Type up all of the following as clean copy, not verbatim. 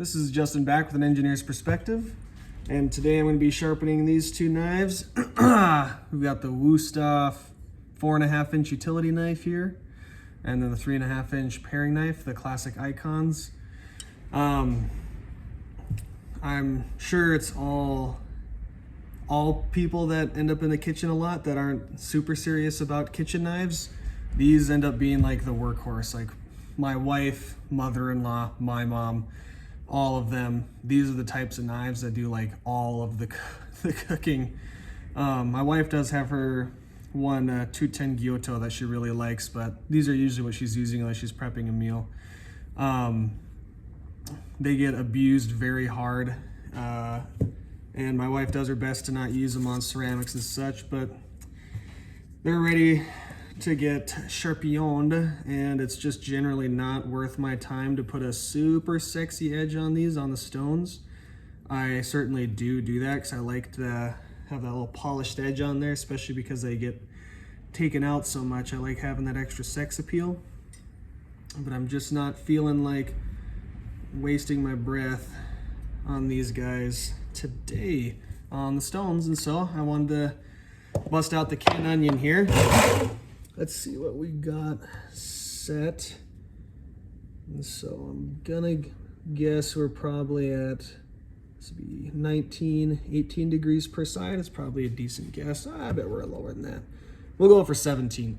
This is Justin back with an engineer's perspective, and today I'm going to be sharpening these two knives. We've got the Wusthof 4.5-inch utility knife here, and then the 3.5-inch paring knife, the classic Ikons. I'm sure it's all people that end up in the kitchen a lot that aren't super serious about kitchen knives. These end up being like the workhorse. Like my wife, mother-in-law, my mom, all of them, these are the types of knives that do like all of the cooking. My wife does have her one 210 Giotto that she really likes, but these are usually what she's using when she's prepping a meal. They get abused very hard, and my wife does her best to not use them on ceramics and such, but they're ready to get sharpened, and it's just generally not worth my time to put a super sexy edge on these on the stones. I certainly do that because I like to have that little polished edge on there, especially because they get taken out so much. I like having that extra sex appeal, but I'm just not feeling like wasting my breath on these guys today on the stones, and so I wanted to bust out the canned onion here. Let's see what we got set. And so I'm gonna guess we're probably at, this would be 19, 18 degrees per side. It's probably a decent guess. I bet we're lower than that. We'll go for 17.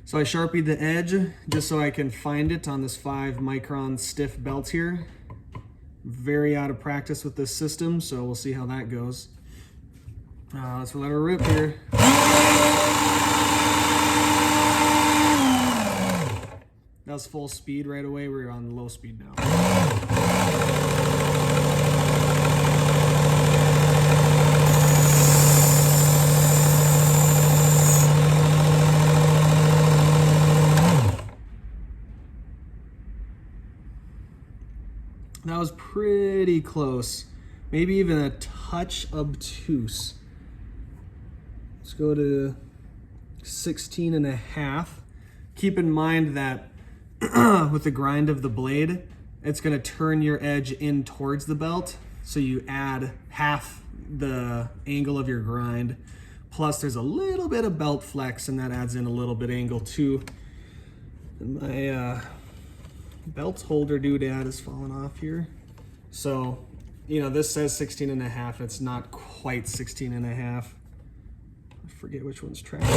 So I sharpied the edge just so I can find it on this 5-micron stiff belt here. Very out of practice with this system, so we'll see how that goes. Let's let her rip here. That was full speed right away. We're on low speed now. That was pretty close. Maybe even a touch obtuse. Let's go to 16.5. Keep in mind that with the grind of the blade, it's going to turn your edge in towards the belt, so you add half the angle of your grind. Plus there's a little bit of belt flex, and that adds in a little bit angle too. And my belt holder doodad is falling off here. So, you know, this says 16.5. It's not quite 16.5. I forget which one's tracked.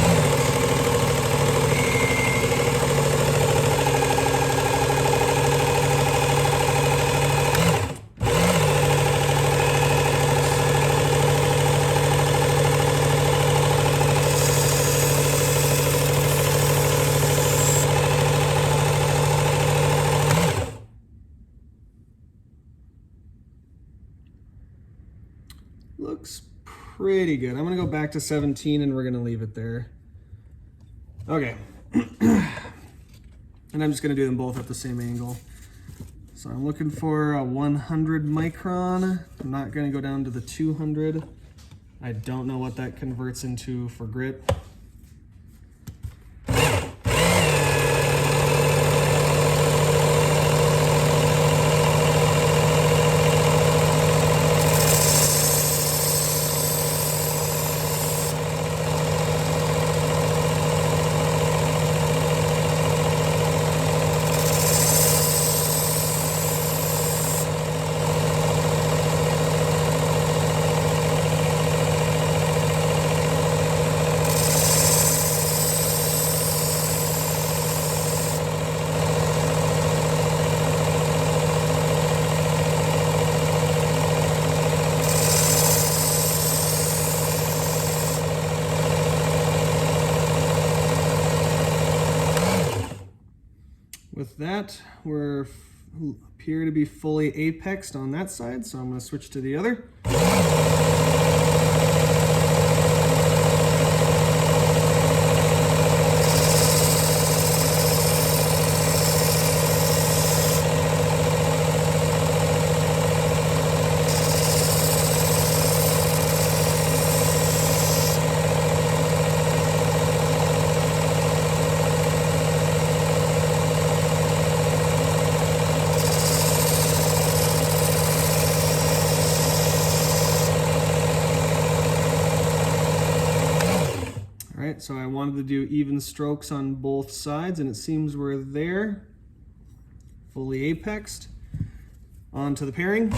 Looks pretty good. I'm gonna go back to 17 and we're gonna leave it there. Okay. And I'm just gonna do them both at the same angle. So I'm looking for a 100 micron. I'm not gonna go down to the 200. I don't know what that converts into for grit. With that, we're appear to be fully apexed on that side, so I'm going to switch to the other. right, so I wanted to do even strokes on both sides, and it seems we're there. Fully apexed. On to the paring.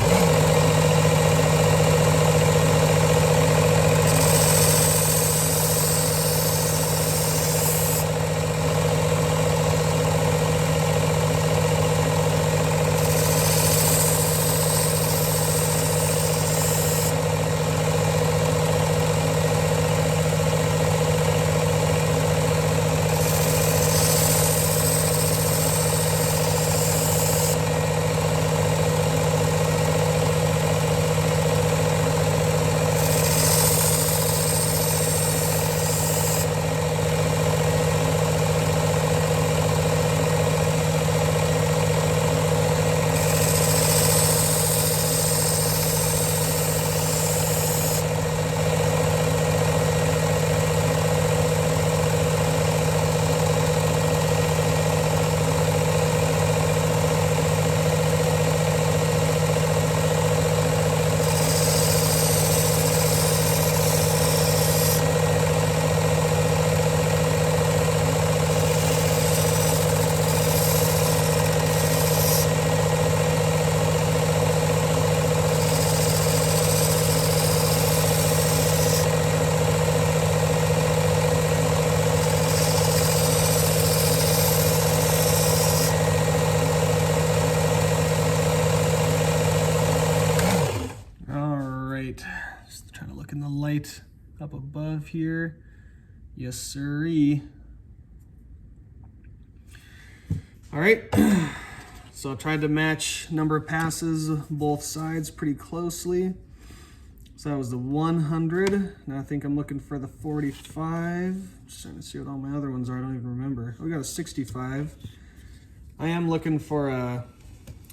Just trying to look in the light up above here. Yes, sirree. All right, so I tried to match number of passes both sides pretty closely. So that was the 100. Now I think I'm looking for the 45. Just trying to see what all my other ones are. I don't even remember. We got a 65. I am looking for a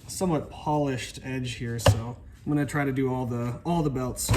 somewhat polished edge here, so I'm gonna try to do all the belts.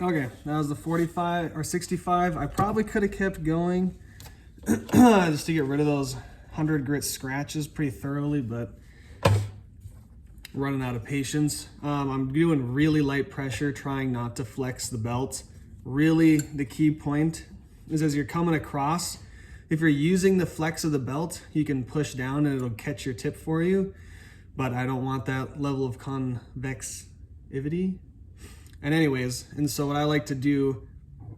Okay, that was the 45 or 65. I probably could have kept going just to get rid of those 100 grit scratches pretty thoroughly, but running out of patience. I'm doing really light pressure, trying not to flex the belt. Really, the key point is as you're coming across, if you're using the flex of the belt, you can push down and it'll catch your tip for you, but I don't want that level of convexivity. And anyways, and so what I like to do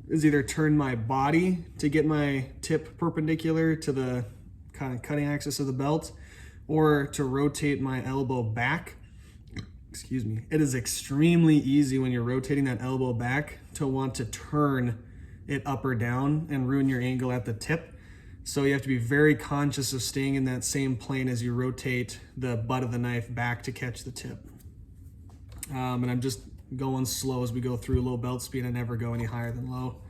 is either turn my body to get my tip perpendicular to the kind of cutting axis of the belt, or to rotate my elbow back. Excuse me. It is extremely easy when you're rotating that elbow back to want to turn it up or down and ruin your angle at the tip. So you have to be very conscious of staying in that same plane as you rotate the butt of the knife back to catch the tip. And I'm just going slow as we go through low belt speed. I never go any higher than low.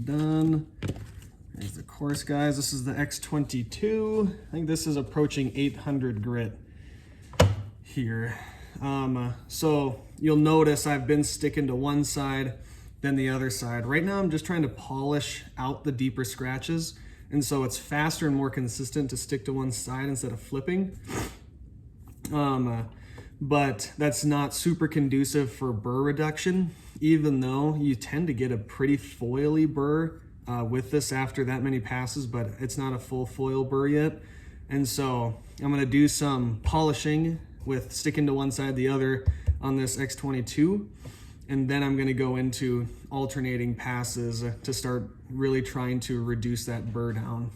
Done. There's the coarse, guys. This is the X22. I think this is approaching 800 grit here. So you'll notice I've been sticking to one side, then the other side. Right now I'm just trying to polish out the deeper scratches, and so it's faster and more consistent to stick to one side instead of flipping. But that's not super conducive for burr reduction, even though you tend to get a pretty foily burr with this after that many passes, but it's not a full foil burr yet. And so I'm gonna do some polishing with sticking to one side, the other on this X22. And then I'm gonna go into alternating passes to start really trying to reduce that burr down.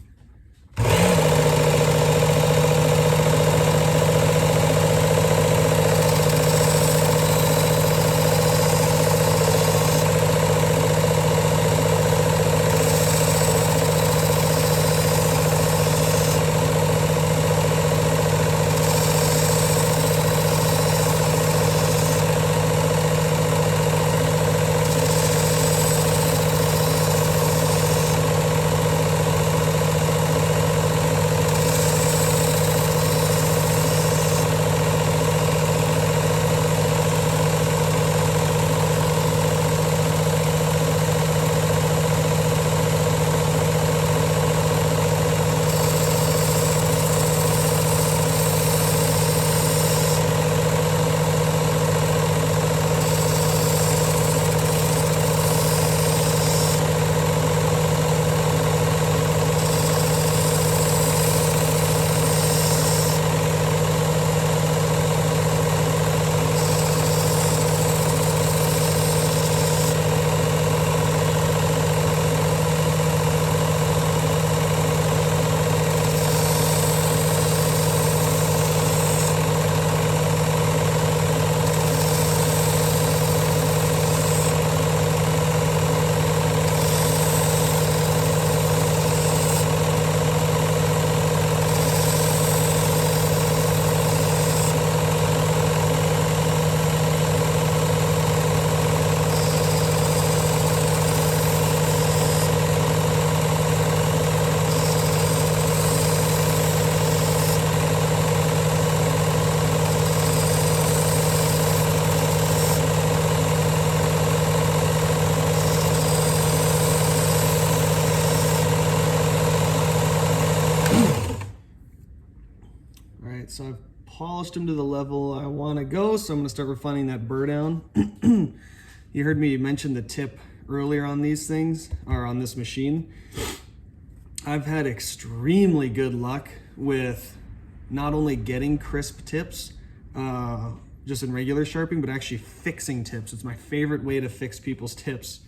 right, so I've polished them to the level I want to go, so I'm going to start refining that burr down. You heard me mention the tip earlier on these things, or on this machine. I've had extremely good luck with not only getting crisp tips, just in regular sharpening, but actually fixing tips. It's my favorite way to fix people's tips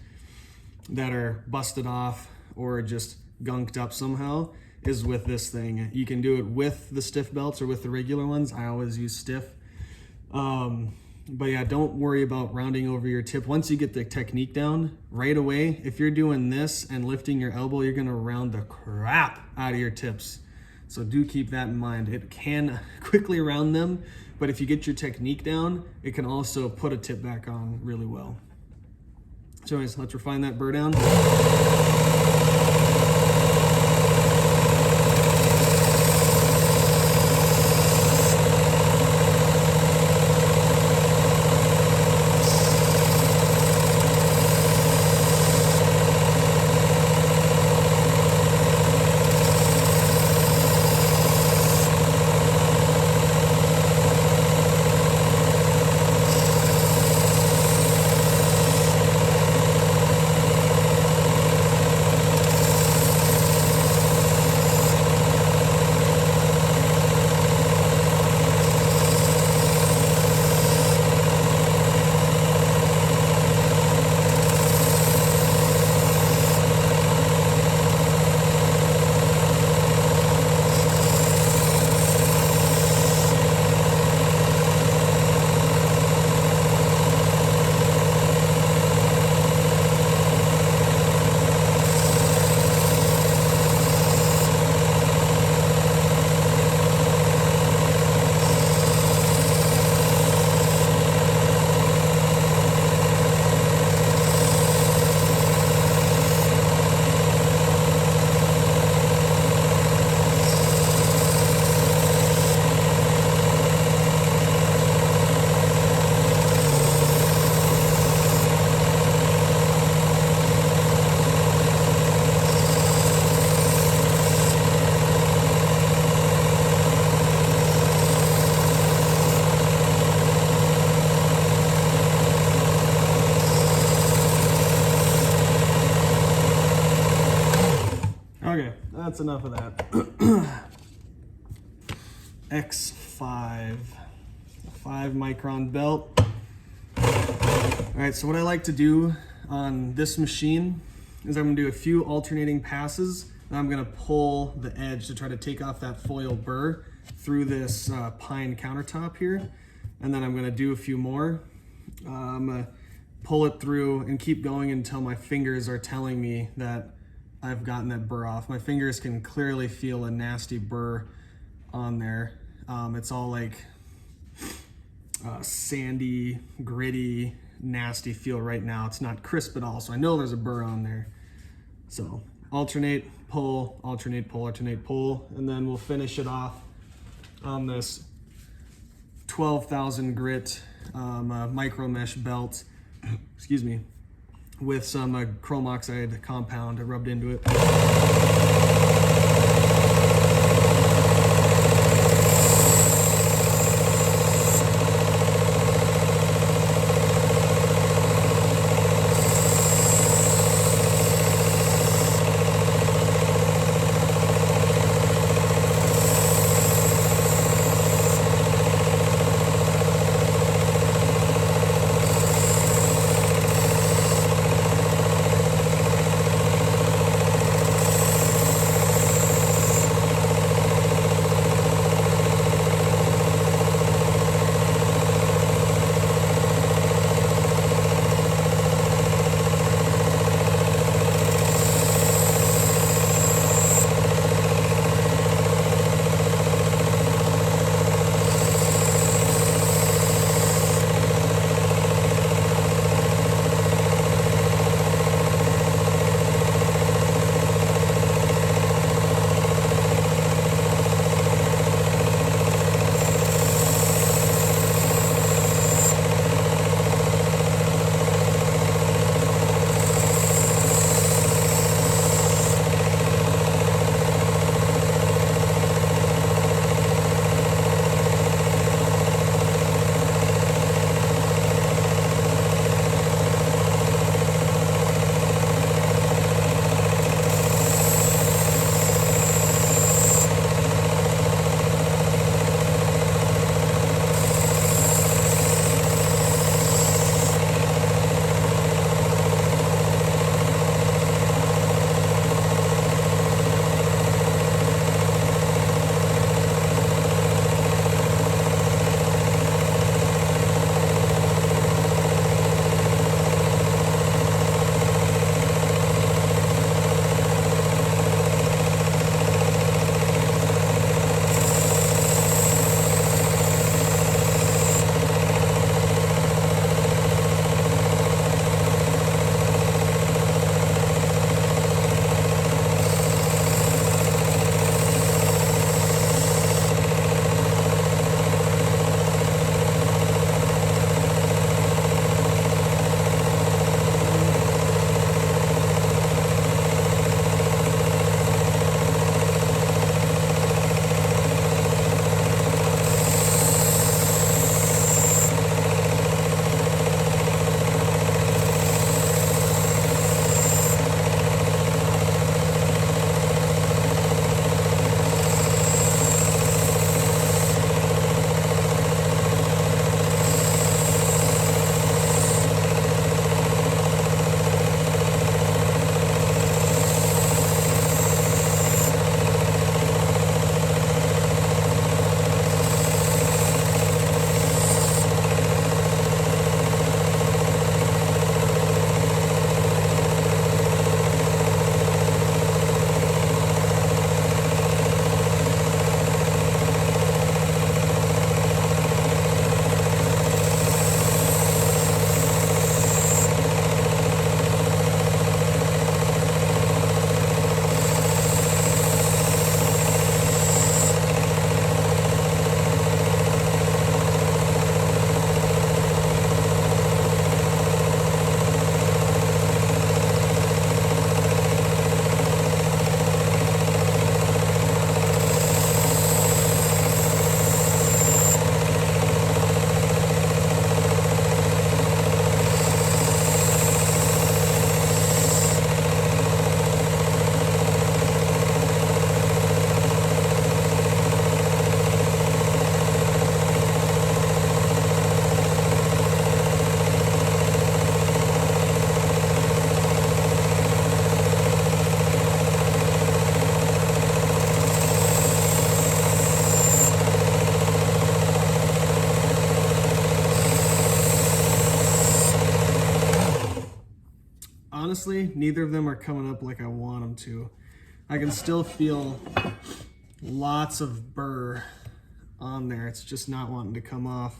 that are busted off or just gunked up somehow, is with this thing. You can do it with the stiff belts or with the regular ones. I always use stiff. But yeah, don't worry about rounding over your tip. Once you get the technique down, right away, if you're doing this and lifting your elbow, you're gonna round the crap out of your tips. So do keep that in mind. It can quickly round them, but if you get your technique down, it can also put a tip back on really well. So anyways, let's refine that burr down. Okay, that's enough of that. X5, 5-micron belt. All right, so what I like to do on this machine is I'm gonna do a few alternating passes, and I'm gonna pull the edge to try to take off that foil burr through this pine countertop here. And then I'm gonna do a few more. I'm gonna pull it through and keep going until my fingers are telling me that I've gotten that burr off. My fingers can clearly feel a nasty burr on there. It's all like sandy, gritty, nasty feel right now. It's not crisp at all, so I know there's a burr on there. So alternate, pull, alternate, pull, alternate, pull, and then we'll finish it off on this 12,000 grit micro mesh belt, excuse me, with some chrome oxide compound rubbed into it. honestly, neither of them are coming up like I want them to. I can still feel lots of burr on there. It's just not wanting to come off.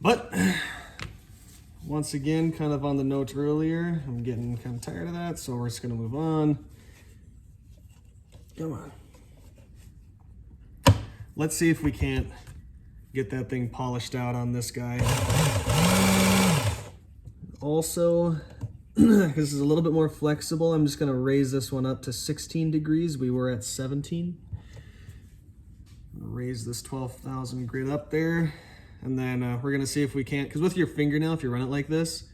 But once again, kind of on the note earlier, I'm getting kind of tired of that, so we're just gonna move on. Come on. Let's see if we can't get that thing polished out on this guy. Also, this is a little bit more flexible. I'm just gonna raise this one up to 16 degrees. We were at 17. Raise this 12,000 grit up there. And then we're gonna see if we can't, because with your fingernail, if you run it like this,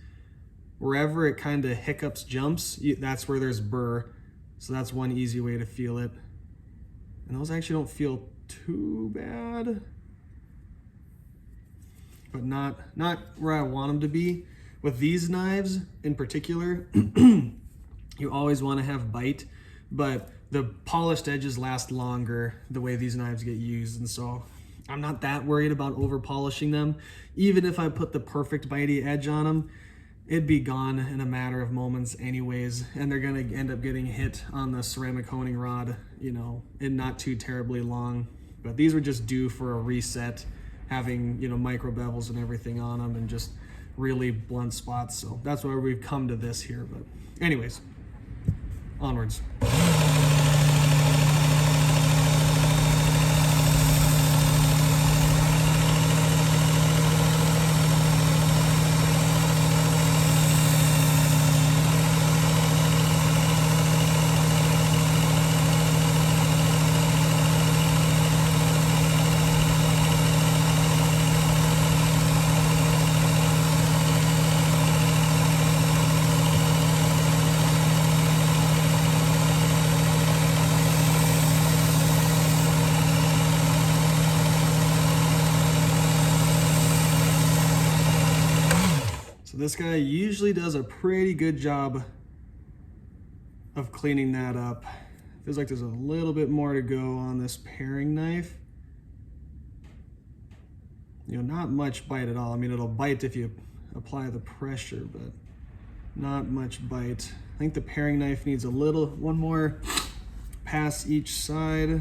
wherever it kind of hiccups, jumps, that's where there's burr. So that's one easy way to feel it. And those actually don't feel too bad, but not where I want them to be. With these knives in particular, you always want to have bite, but the polished edges last longer the way these knives get used, and so I'm not that worried about over polishing them. Even if I put the perfect bitey edge on them, it'd be gone in a matter of moments anyways, and they're gonna end up getting hit on the ceramic honing rod, you know, in not too terribly long. But these were just due for a reset, having, you know, micro bevels and everything on them and just really blunt spots. So that's why we've come to this here. But anyways, onwards. So this guy usually does a pretty good job of cleaning that up. Feels like there's a little bit more to go on this paring knife. You know, not much bite at all. I mean, it'll bite if you apply the pressure, but not much bite. I think the paring knife needs one more pass each side,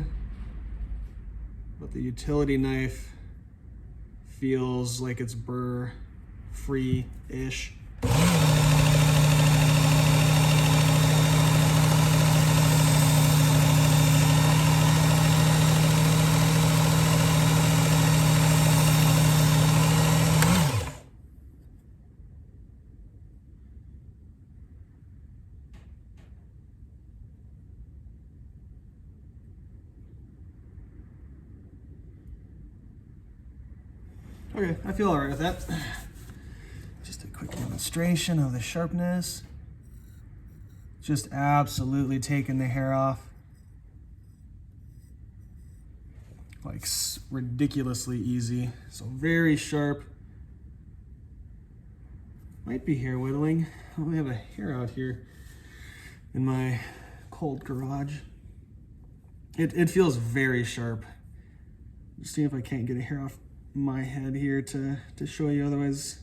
but the utility knife feels like it's burr free-ish. Okay, I feel all right with that. Just a quick demonstration of the sharpness. Just absolutely taking the hair off. Like ridiculously easy. So very sharp. Might be hair whittling. I only have a hair out here in my cold garage. It feels very sharp. Just see if I can't get a hair off my head here to show you. Otherwise,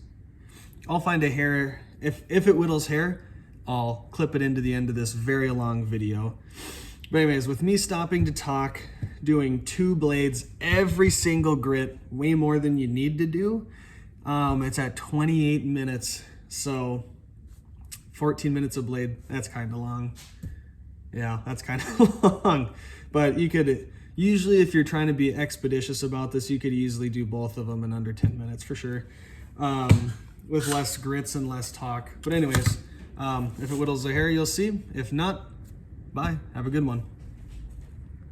I'll find a hair. If it whittles hair, I'll clip it into the end of this very long video. But anyways, with me stopping to talk, doing 2 blades, every single grit, way more than you need to do, it's at 28 minutes. So 14 minutes a blade, that's kind of long. Yeah, that's kind of long. But you could, usually if you're trying to be expeditious about this, you could easily do both of them in under 10 minutes for sure. With less grits and less talk. But anyways, if it whittles the hair, you'll see. If not, bye. Have a good one.